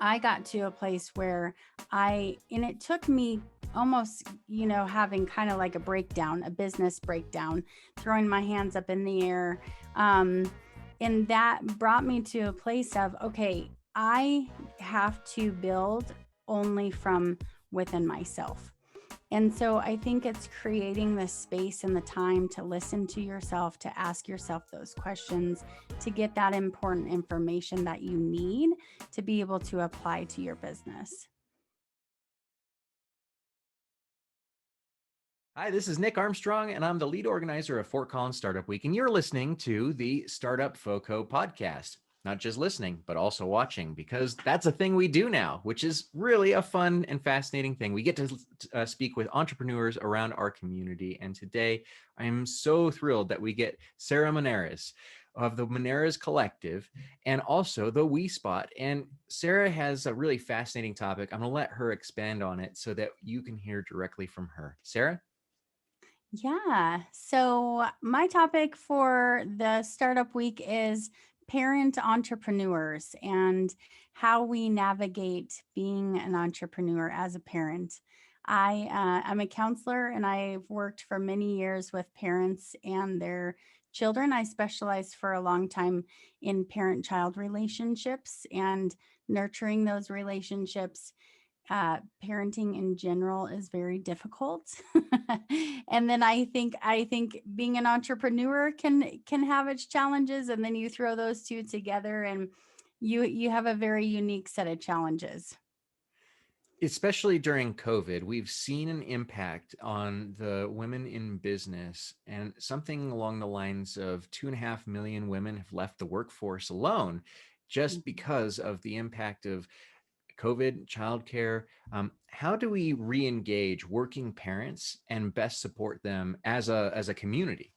I got to a place where and it took me almost, having kind of like a breakdown, a business breakdown, throwing my hands up in the air. Um, and that brought me to a place of, okay, I have to build only from within myself. And so I think it's creating the space and the time to listen to yourself, to ask yourself those questions, to get that important information that you need to be able to apply to your business. Hi, this is Nick Armstrong, and I'm the lead organizer of Fort Collins Startup Week, and you're listening to the StartUp FoCo podcast. Not just listening, but also watching, because that's a thing we do now, which is really a fun and fascinating thing. We get to speak with entrepreneurs around our community, and today I am so thrilled that we get Sarah Monares of the Monares Collective and also the We Spot. And Sarah has a really fascinating topic. I'm going to let her expand on it so that you can hear directly from her. Sarah? Yeah. So, my topic for the startup week is parent entrepreneurs and how we navigate being an entrepreneur as a parent. I'm a counselor and I've worked for many years with parents and their children. I specialized for a long time in parent child relationships and nurturing those relationships. Parenting in general is very difficult. And then I think being an entrepreneur can have its challenges, and then you throw those two together and you have a very unique set of challenges. Especially during COVID, we've seen an impact on the women in business, and something along the lines of 2.5 million women have left the workforce alone just Mhm. because of the impact of COVID, childcare. How do we re-engage working parents and best support them as a community?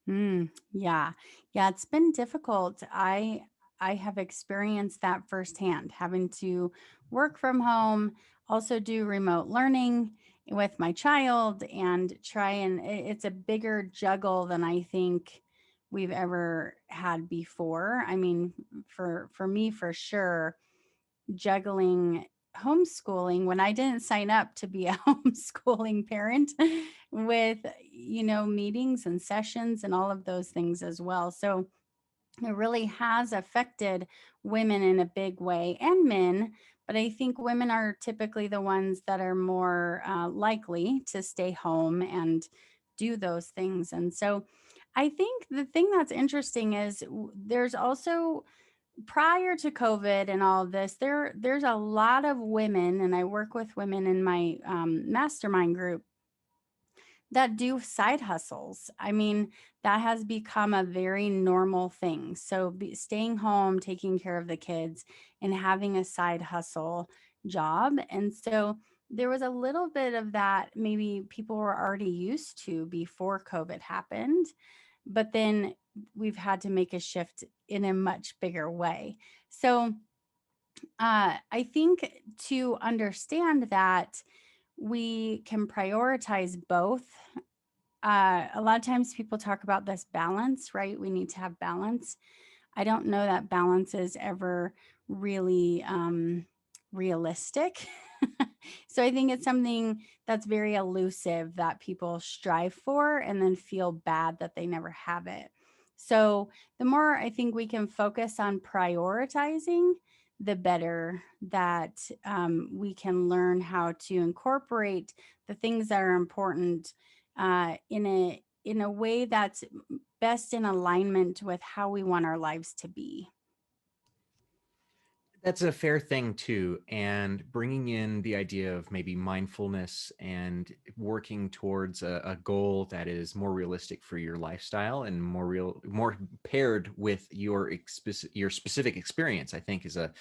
Yeah. Yeah, it's been difficult. I have experienced that firsthand, having to work from home, also do remote learning with my child and try and it's a bigger juggle than I think we've ever had before. I mean, for me for sure, juggling homeschooling when I didn't sign up to be a homeschooling parent with, meetings and sessions and all of those things as well. So it really has affected women in a big way and men. But I think women are typically the ones that are more likely to stay home and do those things. And so I think the thing that's interesting is there's also prior to COVID and all of this, there's a lot of women, and I work with women in my mastermind group that do side hustles. I mean, that has become a very normal thing. So staying home, taking care of the kids, and having a side hustle job. And so there was a little bit of that maybe people were already used to before COVID happened, but then we've had to make a shift in a much bigger way. So I think to understand that we can prioritize both. A lot of times people talk about this balance, right? We need to have balance. I don't know that balance is ever really realistic. So I think it's something that's very elusive that people strive for and then feel bad that they never have it. So the more I think we can focus on prioritizing, the better that we can learn how to incorporate the things that are important in a way that's best in alignment with how we want our lives to be. That's a fair thing too. And bringing in the idea of maybe mindfulness and working towards a goal that is more realistic for your lifestyle and more paired with your specific experience, I think is a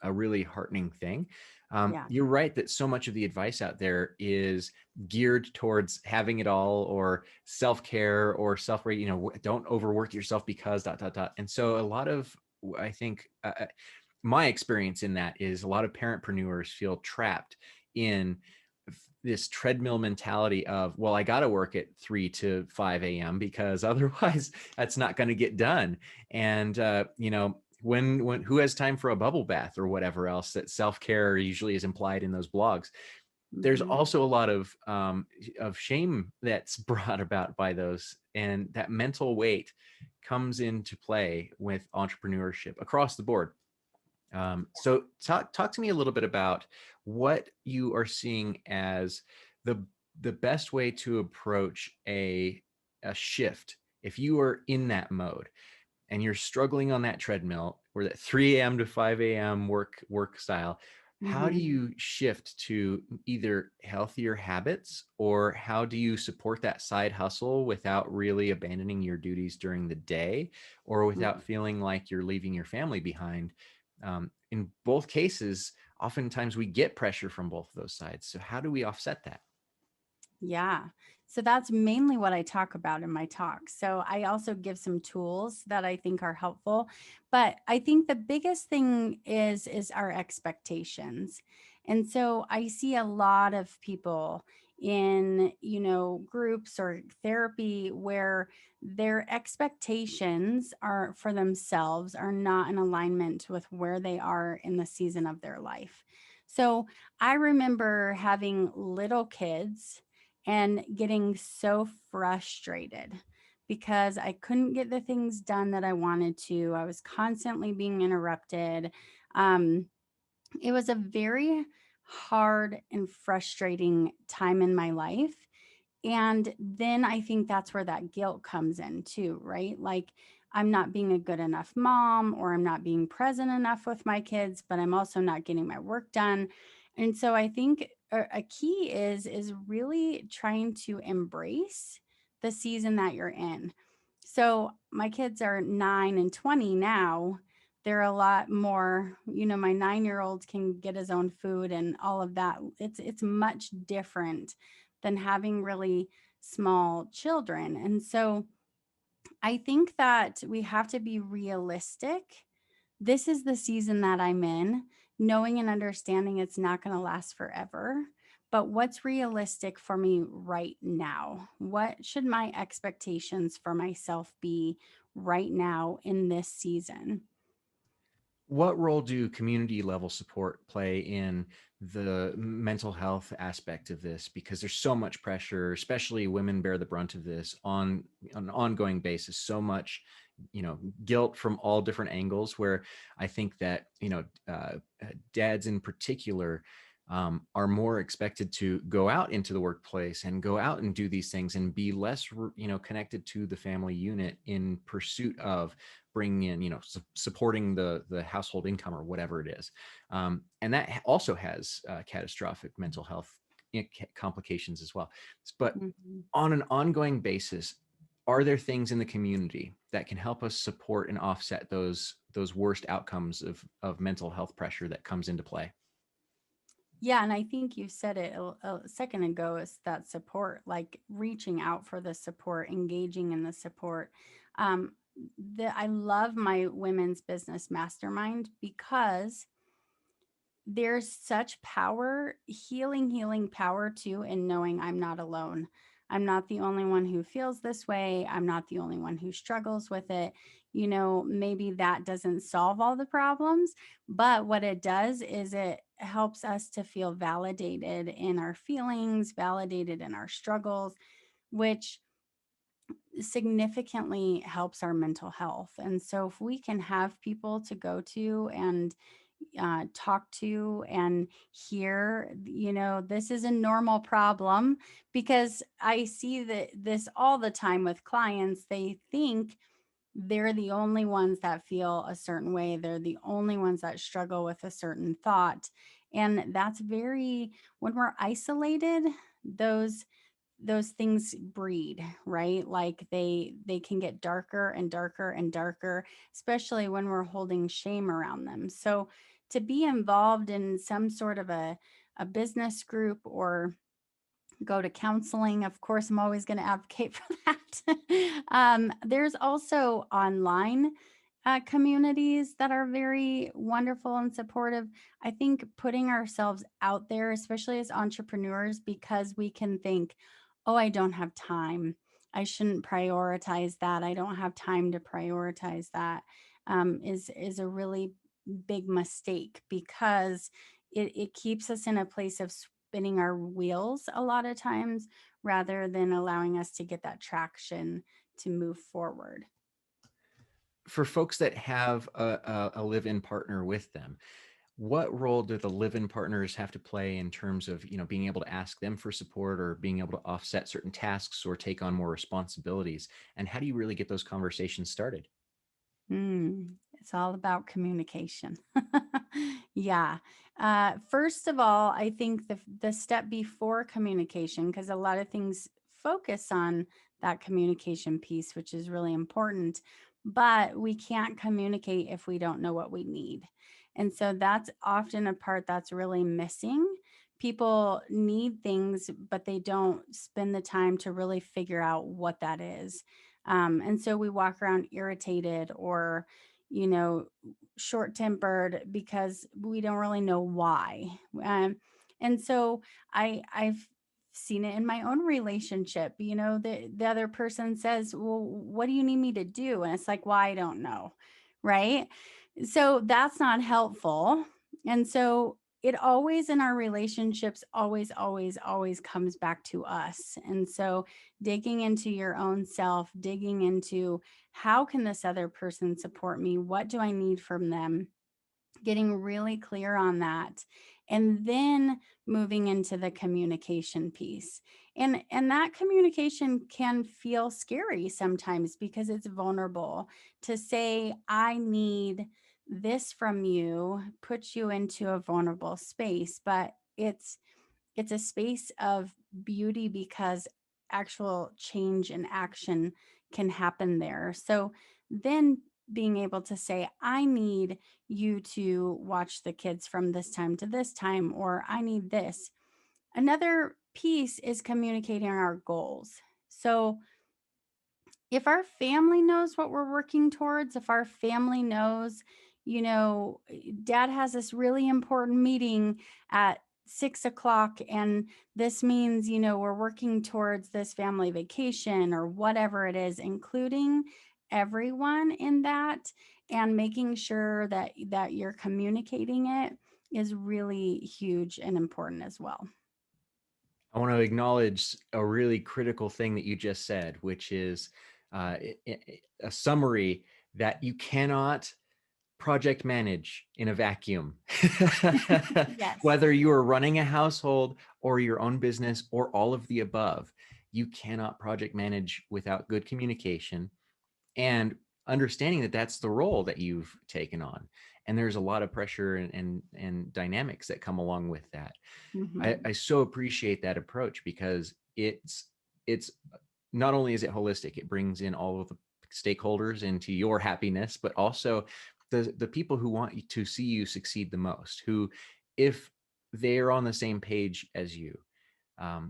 really heartening thing. Yeah. You're right that so much of the advice out there is geared towards having it all, or self-care, or don't overwork yourself because dot, dot, dot. And so a lot of, I think, my experience in that is a lot of parentpreneurs feel trapped in this treadmill mentality of, well, I got to work at 3 to 5 a.m. because otherwise that's not going to get done. And, when who has time for a bubble bath or whatever else that self-care usually is implied in those blogs. There's Mhm. also a lot of shame that's brought about by those, and that mental weight comes into play with entrepreneurship across the board. So talk to me a little bit about what you are seeing as the the best way to approach a shift if you are in that mode and you're struggling on that treadmill or that 3 a.m. to 5 a.m. work style. How do Mhm. you shift to either healthier habits, or how do you support that side hustle without really abandoning your duties during the day, or without Mhm. feeling like you're leaving your family behind? In both cases, oftentimes we get pressure from both of those sides. So how do we offset that? Yeah. So that's mainly what I talk about in my talk. So I also give some tools that I think are helpful, but I think the biggest thing is our expectations. And so I see a lot of people in, groups or therapy where their expectations are for themselves are not in alignment with where they are in the season of their life. So I remember having little kids and getting so frustrated because I couldn't get the things done that I wanted to. I was constantly being interrupted. Um, it was a very hard and frustrating time in my life. And then I think that's where that guilt comes in too, right? Like I'm not being a good enough mom, or I'm not being present enough with my kids, but I'm also not getting my work done. And so I think a key is really trying to embrace the season that you're in. So my kids are 9 and 20 now. They're a lot more, my 9-year-old can get his own food and all of that. It's much different than having really small children. And so I think that we have to be realistic. This is the season that I'm in, knowing and understanding it's not going to last forever. But what's realistic for me right now? What should my expectations for myself be right now in this season? What role do community level support play in the mental health aspect of this? Because there's so much pressure, especially women bear the brunt of this on an ongoing basis. So much, guilt from all different angles. Where I think that dads in particular are more expected to go out into the workplace and go out and do these things and be less, connected to the family unit in pursuit of bringing in, supporting the household income or whatever it is. And that also has catastrophic mental health complications as well. But Mhm. on an ongoing basis, are there things in the community that can help us support and offset those worst outcomes of mental health pressure that comes into play? Yeah, and I think you said it a second ago, is that support, like reaching out for the support, engaging in the support. Um, I love my women's business mastermind because there's such power, healing power too, in knowing I'm not alone. I'm not the only one who feels this way. I'm not the only one who struggles with it. Maybe that doesn't solve all the problems, but what it does is it helps us to feel validated in our feelings, validated in our struggles, which significantly helps our mental health. And so, if we can have people to go to and talk to and hear, this is a normal problem, because I see that this all the time with clients. They think they're the only ones that feel a certain way. They're the only ones that struggle with a certain thought. And that's very, when we're isolated, those things breed, right? Like they can get darker and darker and darker, especially when we're holding shame around them. So to be involved in some sort of a business group, or go to counseling, of course I'm always going to advocate for that. There's also online communities that are very wonderful and supportive. I think putting ourselves out there, especially as entrepreneurs, because we can think, oh, I don't have time. I shouldn't prioritize that. I don't have time to prioritize that. is a really big mistake, because it keeps us in a place of spinning our wheels a lot of times, rather than allowing us to get that traction to move forward. For folks that have a live-in partner with them, what role do the live-in partners have to play in terms of, being able to ask them for support or being able to offset certain tasks or take on more responsibilities? And how do you really get those conversations started? It's all about communication. Yeah. First of all, I think the step before communication, because a lot of things focus on that communication piece, which is really important, but we can't communicate if we don't know what we need. And so that's often a part that's really missing. People need things, but they don't spend the time to really figure out what that is. And so we walk around irritated, or, you know, short tempered, because we don't really know why. And so I've seen it in my own relationship. The other person says, "Well, what do you need me to do?" And it's like, "Well, I don't know." Right. So that's not helpful. And so it always, in our relationships, always, always, always comes back to us. And so digging into your own self, digging into, how can this other person support me? What do I need from them? Getting really clear on that, and then moving into the communication piece. And that communication can feel scary sometimes, because it's vulnerable to say, "I need this from you," puts you into a vulnerable space, but it's a space of beauty, because actual change and action can happen there. So then being able to say, "I need you to watch the kids from this time to this time," or "I need this." Another piece is communicating our goals. So if our family knows what we're working towards, if our family knows, dad has this really important meeting at 6 o'clock, and this means, we're working towards this family vacation or whatever it is, including everyone in that, and making sure that you're communicating it, is really huge and important as well. I want to acknowledge a really critical thing that you just said, which is a summary that you cannot project manage in a vacuum. Yes. Whether you are running a household or your own business or all of the above, you cannot project manage without good communication and understanding that that's the role that you've taken on. And there's a lot of pressure and dynamics that come along with that. I Mhm. so appreciate that approach because it's not only is it holistic, it brings in all of the stakeholders into your happiness, but also the people who want you to see you succeed the most, who, if they are on the same page as you,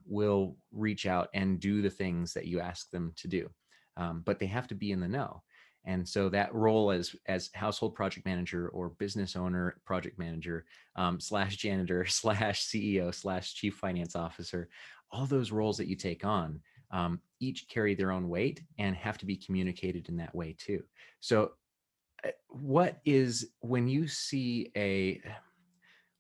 will reach out and do the things that you ask them to do. But they have to be in the know. And so that role as household project manager or business owner project manager slash janitor slash CEO slash chief finance officer, all those roles that you take on each carry their own weight and have to be communicated in that way too. So what is when you see a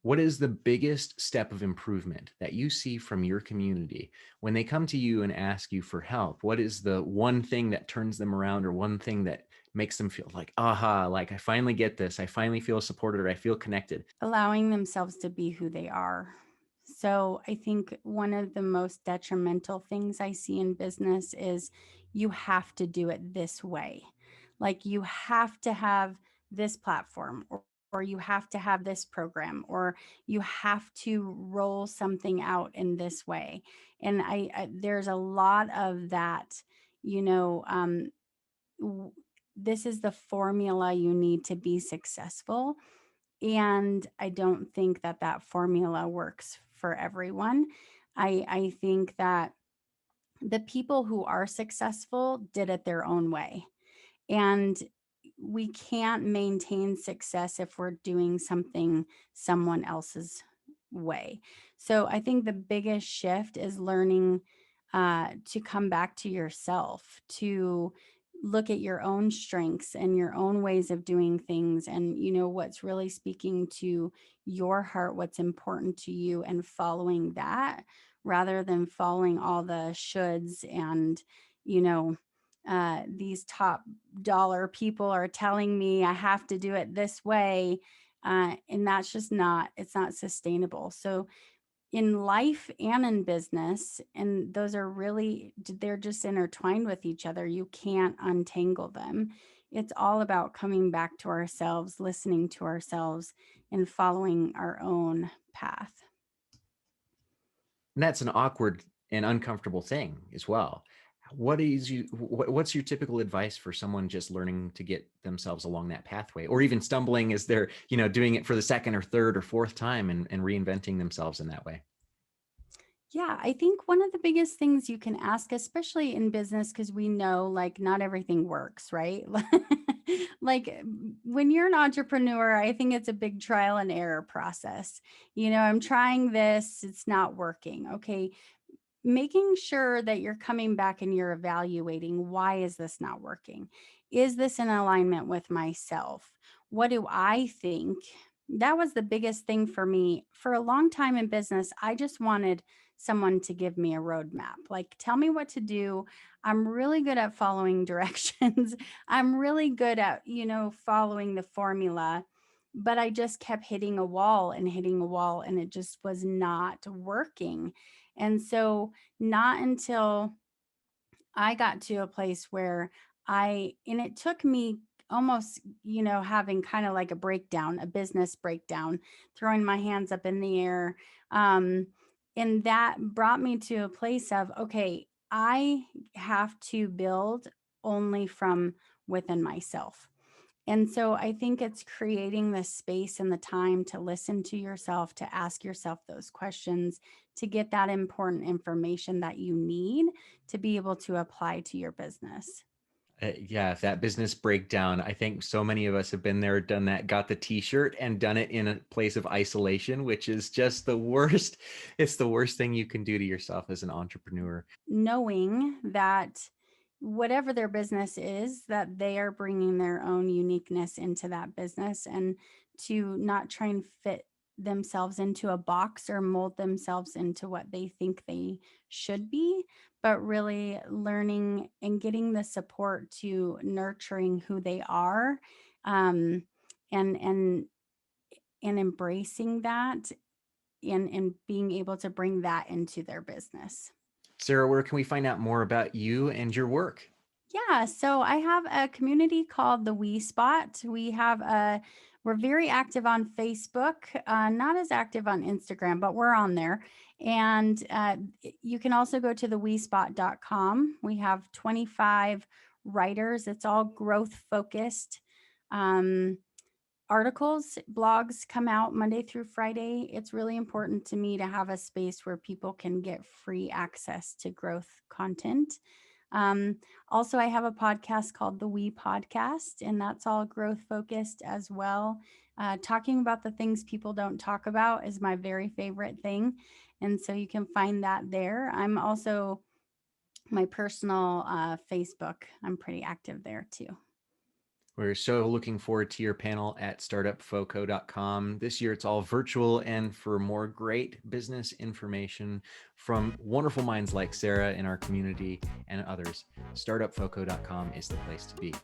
what is the biggest step of improvement that you see from your community when they come to you and ask you for help? What is the one thing that turns them around, or one thing that makes them feel like, aha, like I finally get this, I finally feel supported, or I feel connected? Allowing themselves to be who they are. So I think one of the most detrimental things I see in business is, you have to do it this way. Like, you have to have this platform, or you have to have this program, or you have to roll something out in this way. And there's a lot of that, you know, w- this is the formula you need to be successful, and I don't think that that formula works for everyone. I think that the people who are successful did it their own way. And we can't maintain success if we're doing something someone else's way. So I think the biggest shift is learning to come back to yourself, to look at your own strengths and your own ways of doing things, and what's really speaking to your heart, what's important to you, and following that rather than following all the shoulds and you know these top dollar people are telling me I have to do it this way, and that's just not, it's not sustainable. So in life and in business, and those are really, they're just intertwined with each other. You can't untangle them. It's all about coming back to ourselves, listening to ourselves, and following our own path. And that's an awkward and uncomfortable thing as well. What's your typical advice for someone just learning to get themselves along that pathway, or even stumbling as they're, doing it for the second or third or fourth time and reinventing themselves in that way? Yeah, I think one of the biggest things you can ask, especially in business, because we know like not everything works, right? Like when you're an entrepreneur, I think it's a big trial and error process. I'm trying this, it's not working. Okay, making sure that you're coming back and you're evaluating, why is this not working? Is this in alignment with myself? What do I think? That was the biggest thing for me. For a long time in business, I just wanted someone to give me a roadmap. Like, tell me what to do. I'm really good at following directions. I'm really good at, following the formula. But I just kept hitting a wall and hitting a wall, and it just was not working. And so, not until I got to a place where and it took me almost, having kind of like a breakdown, a business breakdown, throwing my hands up in the air. Um, and that brought me to a place of, okay, I have to build only from within myself. And so I think it's creating the space and the time to listen to yourself, to ask yourself those questions, to get that important information that you need to be able to apply to your business. Yeah, that business breakdown. I think so many of us have been there, done that, got the t-shirt and done it in a place of isolation, which is just the worst. It's the worst thing you can do to yourself as an entrepreneur. Knowing that whatever their business is, that they are bringing their own uniqueness into that business, and to not try and fit themselves into a box or mold themselves into what they think they should be, but really learning and getting the support to nurturing who they are, um, and embracing that, and being able to bring that into their business. Sarah, where can we find out more about you and your work? Yeah, so I have a community called the We Spot. We're very active on Facebook, not as active on Instagram, but we're on there. And you can also go to the wespot.com. We have 25 writers. It's all growth focused. Um, Articles, blogs come out Monday through Friday. It's really important to me to have a space where people can get free access to growth content. Um, Also, I have a podcast called the We Podcast, and that's all growth focused as well. Talking about the things people don't talk about is my very favorite thing. And so you can find that there. I'm also my personal Facebook, I'm pretty active there too. We're so looking forward to your panel at startupfoco.com. This year it's all virtual, and for more great business information from wonderful minds like Sarah in our community and others, startupfoco.com is the place to be.